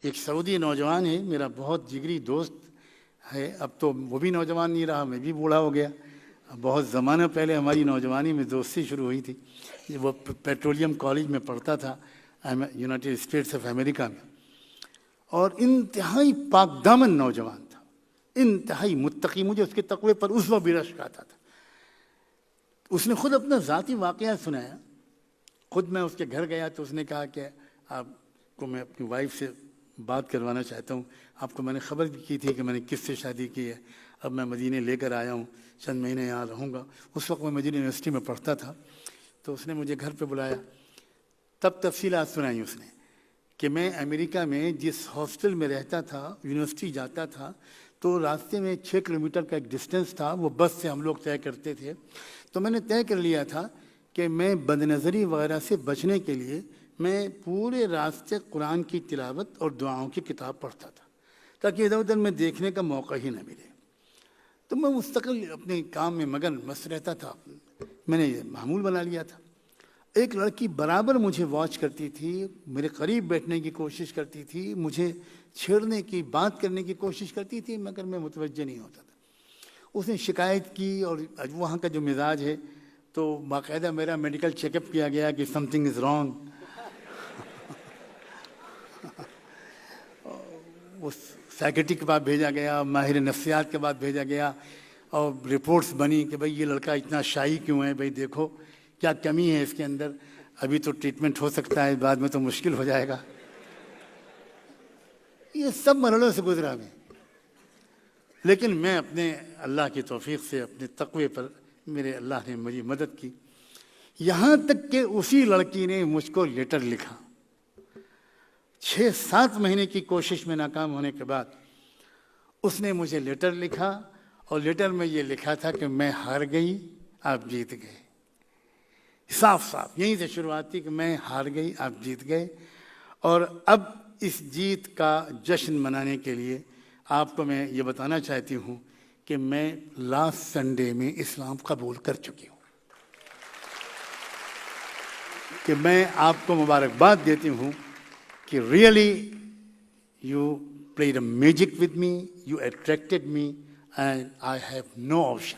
ایک سعودی نوجوان ہے، میرا بہت جگری دوست ہے، اب تو وہ بھی نوجوان نہیں رہا، میں بھی بوڑھا ہو گیا. بہت زمانہ پہلے ہماری نوجوانی میں دوستی شروع ہوئی تھی. وہ پیٹرولیم کالج میں پڑھتا تھا یونائٹڈ اسٹیٹس آف امریکہ میں، اور انتہائی پاک دامن نوجوان تھا، انتہائی متقی. مجھے اس کے تقوی پر اس وقت بھی رشک آتا تھا. اس نے خود اپنا ذاتی واقعہ سنایا. خود میں اس کے گھر گیا تو اس نے کہا کہ آپ کو میں اپنی وائف سے بات کروانا چاہتا ہوں. آپ کو میں نے خبر بھی کی تھی کہ میں نے کس سے شادی کی ہے. اب میں مدینے لے کر آیا ہوں، چند مہینے یہاں رہوں گا. اس وقت میں مدینہ یونیورسٹی میں پڑھتا تھا. تو اس نے مجھے گھر پہ بلایا، تب تفصیلات سنائی اس نے کہ میں امریکہ میں جس ہاسٹل میں رہتا تھا، یونیورسٹی جاتا تھا تو راستے میں 6 کلومیٹر کا ایک ڈسٹینس تھا، وہ بس سے ہم لوگ طے کرتے تھے. تو میں نے طے کر لیا تھا کہ میں بد نظری وغیرہ سے بچنے کے لیے میں پورے راستے قرآن کی تلاوت اور دعاؤں کی کتاب پڑھتا تھا تاکہ ادھر ادھر میں دیکھنے کا موقع ہی نہ ملے. تو میں مستقل اپنے کام میں مگن مست رہتا تھا. میں نے یہ معمول بنا لیا تھا. ایک لڑکی برابر مجھے واچ کرتی تھی، میرے قریب بیٹھنے کی کوشش کرتی تھی، مجھے چھیڑنے کی، بات کرنے کی کوشش کرتی تھی، مگر میں متوجہ نہیں ہوتا تھا. اس نے شکایت کی، اور وہاں کا جو مزاج ہے تو باقاعدہ میرا میڈیکل چیک اپ کیا گیا کہ سم تھنگ از رانگ. اس سائیکٹرسٹ کے پاس بھیجا گیا، ماہر نفسیات کے پاس بھیجا گیا، اور رپورٹس بنی کہ بھئی یہ لڑکا اتنا شائی کیوں ہے، بھئی دیکھو کیا کمی ہے اس کے اندر، ابھی تو ٹریٹمنٹ ہو سکتا ہے، بعد میں تو مشکل ہو جائے گا. یہ سب مرحلوں سے گزرا میں، لیکن میں اپنے اللہ کی توفیق سے، اپنے تقوی پر میرے اللہ نے میری مدد کی. یہاں تک کہ اسی لڑکی نے مجھ کو لیٹر لکھا. 6-7 مہینے کی کوشش میں ناکام ہونے کے بعد اس نے مجھے لیٹر لکھا، اور لیٹر میں یہ لکھا تھا کہ میں ہار گئی، آپ جیت گئے. صاف صاف یہیں سے شروعات تھی کہ میں ہار گئی، آپ جیت گئے. اور اب اس جیت کا جشن منانے کے لیے آپ کو میں یہ بتانا چاہتی ہوں کہ میں لاسٹ سنڈے میں اسلام قبول کر چکی ہوں. کہ میں آپ کو مبارکباد دیتی ہوں کہ really you played a magic with me, you attracted me and I have no option.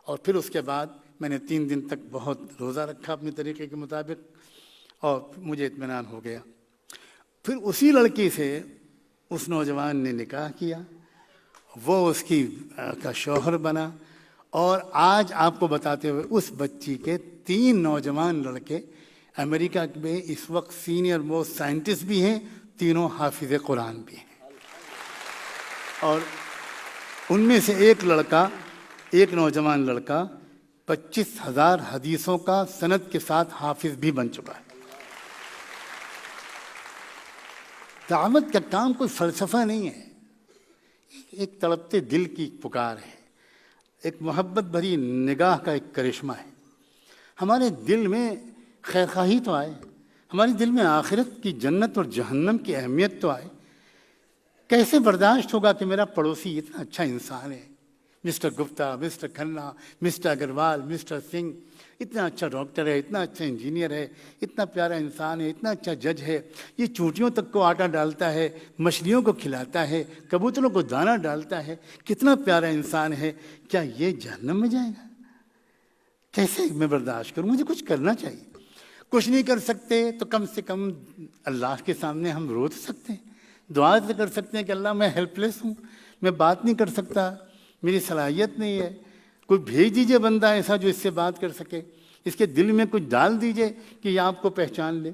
اور پھر اس کے بعد میں نے 3 دن تک بہت روزہ رکھا اپنے طریقے کے مطابق، اور مجھے اطمینان ہو گیا. پھر اسی لڑکی سے اس نوجوان نے نکاح کیا، وہ اس کا شوہر بنا. اور آج آپ کو بتاتے ہوئے اس بچی کے 3 نوجوان لڑکے امریکہ میں اس وقت سینئر موسٹ سائنٹسٹ بھی ہیں، تینوں حافظ قرآن بھی ہیں. اور ان میں سے ایک نوجوان لڑکا 25,000 حدیثوں کا سند کے ساتھ حافظ بھی بن چکا ہے. دعوت کا کام کوئی فلسفہ نہیں ہے، ایک تڑپتے دل کی پکار ہے، ایک محبت بھری نگاہ کا ایک کرشمہ ہے. ہمارے دل میں خیر خواہی تو آئے، ہمارے دل میں آخرت کی جنت اور جہنم کی اہمیت تو آئے. کیسے برداشت ہوگا کہ میرا پڑوسی اتنا اچھا انسان ہے، mister Gupta, mister Khanna, mister Agarwal, mister Singh, اتنا اچھا ڈاکٹر ہے، اتنا اچھا انجینئر ہے، اتنا پیارا انسان ہے، اتنا اچھا جج ہے، یہ چونٹیوں تک کو آٹا ڈالتا ہے، مچھلیوں کو کھلاتا ہے، کبوتروں کو دانہ ڈالتا ہے، کتنا پیارا انسان ہے، کیا یہ جہنم میں جائے گا؟ کیسے میں برداشت کروں؟ مجھے کچھ کرنا چاہیے. کچھ نہیں کر سکتے تو کم سے کم اللہ کے سامنے ہم رو تو سکتے ہیں، دعا سے کر سکتے ہیں کہ اللہ میں ہیلپ لیس ہوں، میں بات نہیں کر سکتا، میری صلاحیت نہیں ہے. کوئی بھیج دیجئے بندہ ایسا جو اس سے بات کر سکے، اس کے دل میں کچھ ڈال دیجئے کہ یہ آپ کو پہچان لے.